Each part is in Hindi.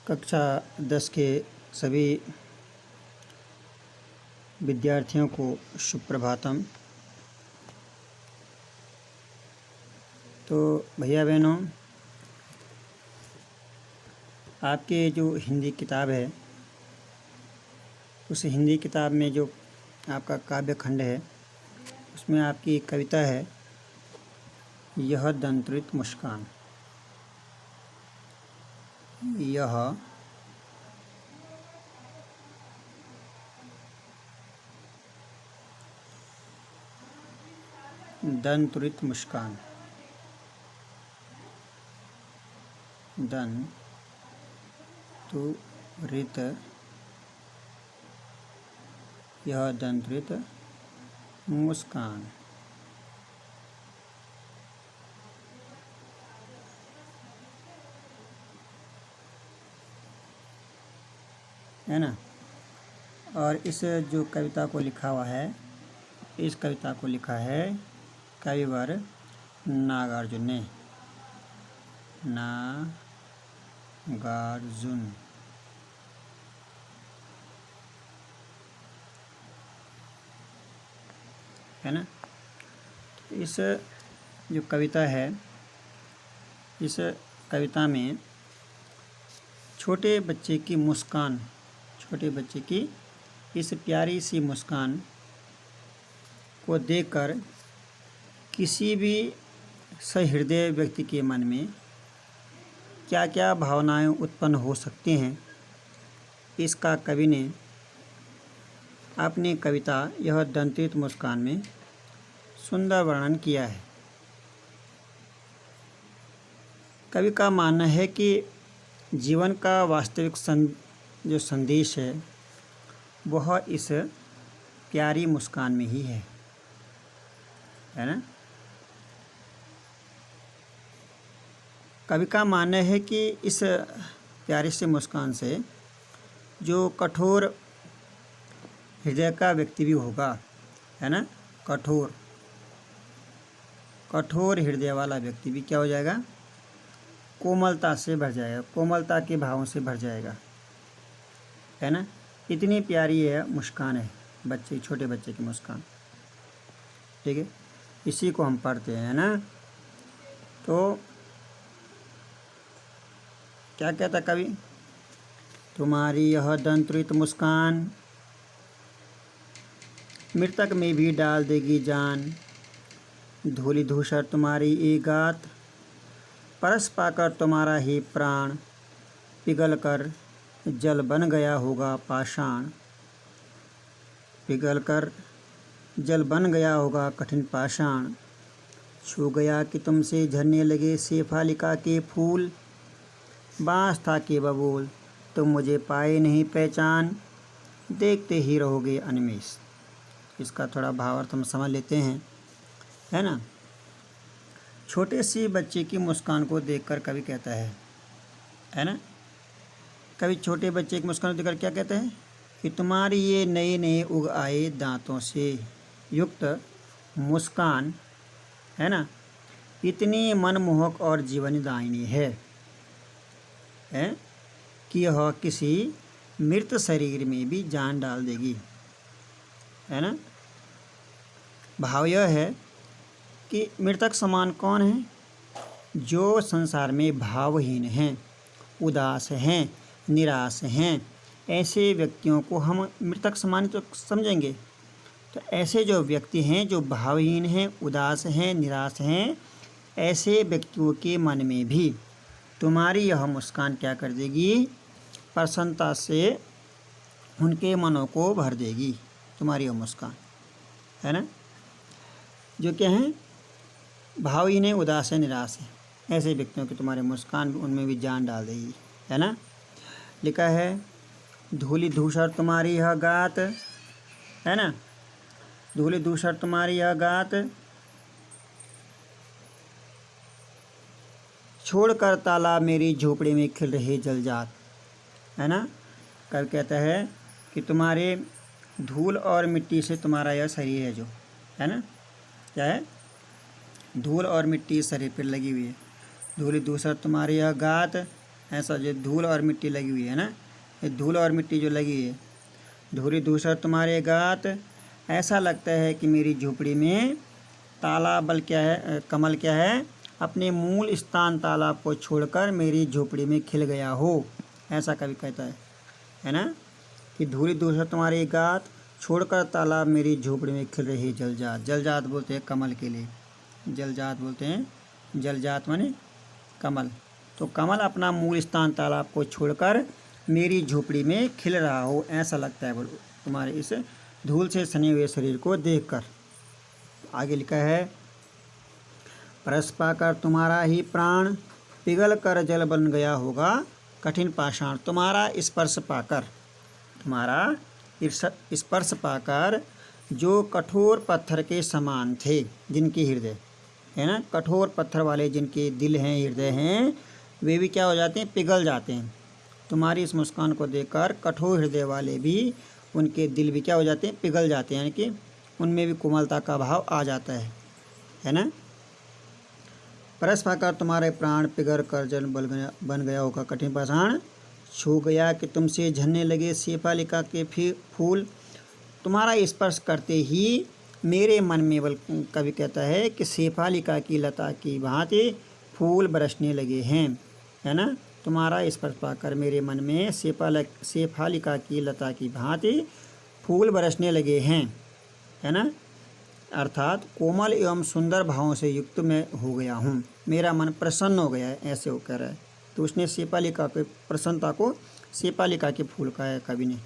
कक्षा 10 के सभी विद्यार्थियों को सुप्रभातम। तो भैया बहनों, आपके जो हिंदी किताब है उस हिंदी किताब में जो आपका काव्य खंड है उसमें आपकी एक कविता है, यह दंत्रित मुस्कान। यह दंत्रित मुस्कान। दंतुरित, यह दंत्रित मुस्कान। है ना। और इस जो कविता को लिखा हुआ है, इस कविता को लिखा है कविवर नागार्जुन ने। नागार्जुन। है ना। इस जो कविता है, इस कविता में छोटे बच्चे की मुस्कान, छोटे बच्चे की इस प्यारी सी मुस्कान को देखकर किसी भी सहृदय व्यक्ति के मन में क्या क्या भावनाएं उत्पन्न हो सकती हैं, इसका कवि ने अपनी कविता यह दंत्रित मुस्कान में सुंदर वर्णन किया है। कवि का मानना है कि जीवन का वास्तविक जो संदेश है वह इस प्यारी मुस्कान में ही है ना। कवि का मानना है कि इस प्यारी सी मुस्कान से जो कठोर हृदय का व्यक्ति भी होगा, है ना, कठोर हृदय वाला व्यक्ति भी क्या हो जाएगा, कोमलता से भर जाएगा, कोमलता के भावों से भर जाएगा, है ना। इतनी प्यारी है मुस्कान है बच्चे, छोटे बच्चे की मुस्कान। ठीक है, इसी को हम पढ़ते हैं ना। तो क्या कहता कवि, तुम्हारी यह दंत्रित मुस्कान मृतक में भी डाल देगी जान। धूलि धूसर तुम्हारी ये गात, परस पाकर तुम्हारा ही प्राण पिघल कर जल बन गया होगा पाषाण। पिघल कर जल बन गया होगा कठिन पाषाण। छू गया कि तुमसे झरने लगे शेफालिका के फूल। बाँस था कि बबूल तुम मुझे पाए नहीं पहचान, देखते ही रहोगे अनिमेष। इसका थोड़ा भावार्थ हम समझ लेते हैं, है ना। छोटे सी बच्चे की मुस्कान को देखकर कवि कहता है ना, कवि छोटे बच्चे की मुस्कान को देखकर क्या कहते हैं कि तुम्हारी ये नए नए उग आए दांतों से युक्त मुस्कान, है ना, इतनी मनमोहक और जीवनदायिनी है कि यह किसी मृत शरीर में भी जान डाल देगी, है ना। भाव यह है कि मृतक समान कौन है, जो संसार में भावहीन हैं, उदास हैं, निराश हैं। ऐसे व्यक्तियों को हम मृतक समान तो समझेंगे। तो ऐसे जो व्यक्ति हैं जो भावहीन हैं, उदास हैं, निराश हैं, ऐसे व्यक्तियों के मन में भी तुम्हारी यह मुस्कान क्या कर देगी, प्रसन्नता से उनके मनों को भर देगी तुम्हारी यह मुस्कान, है ना। जो क्या हैं, भावहीन है, उदास है, निराश है, ऐसे व्यक्तियों की तुम्हारी मुस्कान उनमें भी जान डाल देगी, है ना। लिखा है धूलि धूसर तुम्हारी यह गात, है ना, धूलि धूसर तुम्हारी यह गात। छोड़कर तालाब मेरी झोपड़ी में खिल रहे जलजात, है ना। कब कहता है कि तुम्हारे धूल और मिट्टी से तुम्हारा यह शरीर है जो, है ना, क्या है, धूल और मिट्टी शरीर पर लगी हुई है। धूलि धूसर तुम्हारी यह गात, ऐसा जो धूल और मिट्टी लगी हुई है ना, ये धूल और मिट्टी जो लगी है, धूरी धूसर तुम्हारे गात, ऐसा लगता है कि मेरी झोपड़ी में ताला बल क्या है, कमल क्या है, अपने मूल स्थान तालाब को छोड़कर मेरी झोपड़ी में खिल गया हो। ऐसा कवि कहता है ना, कि धूरी धूसर तुम्हारी गात, छोड़कर तालाब मेरी झोपड़ी में खिल रही जलजात। जलजात बोलते हैं कमल के लिए, जलजात बोलते हैं, जलजात माने कमल। तो कमल अपना मूल स्थान तालाब को छोड़कर मेरी झोपड़ी में खिल रहा हो, ऐसा लगता है बोलो तुम्हारे इस धूल से सने हुए शरीर को देखकर। आगे लिखा है, परस पाकर तुम्हारा ही प्राण, पिघल कर जल बन गया होगा कठिन पाषाण। तुम्हारा स्पर्श पाकर, तुम्हारा स्पर्श पाकर जो कठोर पत्थर के समान थे जिनके हृदय, है ना, कठोर पत्थर वाले जिनके दिल हैं, हृदय हैं, वे भी क्या हो जाते हैं, पिघल जाते हैं। तुम्हारी इस मुस्कान को देखकर कठोर हृदय वाले भी, उनके दिल भी क्या हो जाते हैं, पिघल जाते हैं, यानी कि उनमें भी कोमलता का भाव आ जाता है ना। परस पाकर तुम्हारे प्राण, पिघल कर जल बन गया होगा कठिन पाषाण। छू गया कि तुमसे झरने लगे शेफालिका के फूल। तुम्हारा स्पर्श करते ही मेरे मन में, बल कवि कहता है कि शेफालिका की लता की भांति फूल बरसने लगे हैं, है ना। तुम्हारा स्पर्श पाकर मेरे मन में शेफालिका की लता की भांति फूल बरसने लगे हैं, है ना। अर्थात कोमल एवं सुंदर भावों से युक्त मैं हो गया हूँ, मेरा मन प्रसन्न हो गया है, ऐसे वो कह रहा है। तो उसने शेफालिका के प्रसन्नता को शेफालिका के फूल का है कवि ने,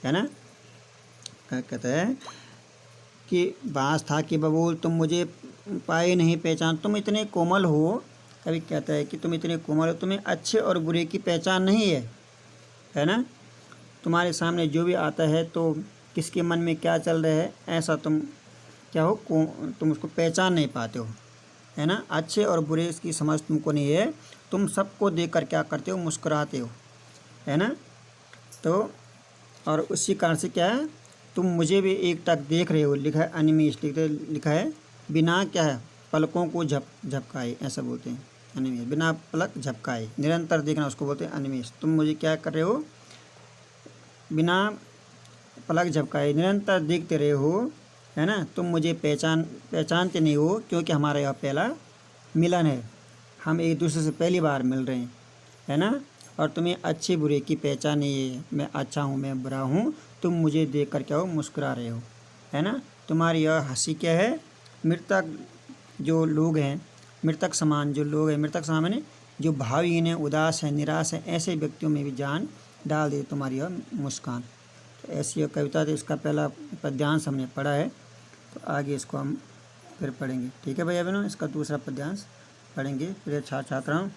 है ना। कहता है कि बाँस था कि बबूल तुम मुझे पाए नहीं पहचान। तुम इतने कोमल हो, कवि कहता है कि तुम इतने कोमल हो, तुम्हें अच्छे और बुरे की पहचान नहीं है ना। तुम्हारे सामने जो भी आता है तो किसके मन में क्या चल रहा है, ऐसा तुम क्या हो, तुम उसको पहचान नहीं पाते हो, है ना। अच्छे और बुरे इसकी समझ तुमको नहीं है, तुम सबको देखकर क्या करते हो, मुस्कुराते हो, है ना। तो और उसी कारण से क्या है, तुम मुझे भी एक टक देख रहे हो, लिखा है अनिमेष, लिखा है बिना क्या है, पलकों को झपकाए, ऐसा बोलते हैं अनिमेष, बिना पलक झपकाए निरंतर देखना, उसको बोलते हैं अनिमेष। तुम मुझे क्या कर रहे हो, बिना पलक झपकाए निरंतर देखते रहे हो, है ना। तुम मुझे पहचानते नहीं हो, क्योंकि हमारा यह पहला मिलन है, हम एक दूसरे से पहली बार मिल रहे हैं, है ना। और तुम्हें अच्छे बुरे की पहचान नहीं है, मैं अच्छा हूँ मैं बुरा हूँ, तुम मुझे देख कर क्या हो, मुस्कुरा रहे हो, है ना। तुम्हारी यह हंसी क्या है, मृतक जो लोग हैं, मृतक समान जो लोग हैं, मृतक समान माने जो भावहीन है, उदास है, निराश है, ऐसे व्यक्तियों में भी जान डाल दे तुम्हारी यह मुस्कान। तो ऐसी यह कविता थी, इसका पहला पद्यांश हमने पढ़ा है, तो आगे इसको हम फिर पढ़ेंगे, ठीक है भैया बहनों। इसका दूसरा पद्यांश पढ़ेंगे। प्रिय छात्र छात्राओं,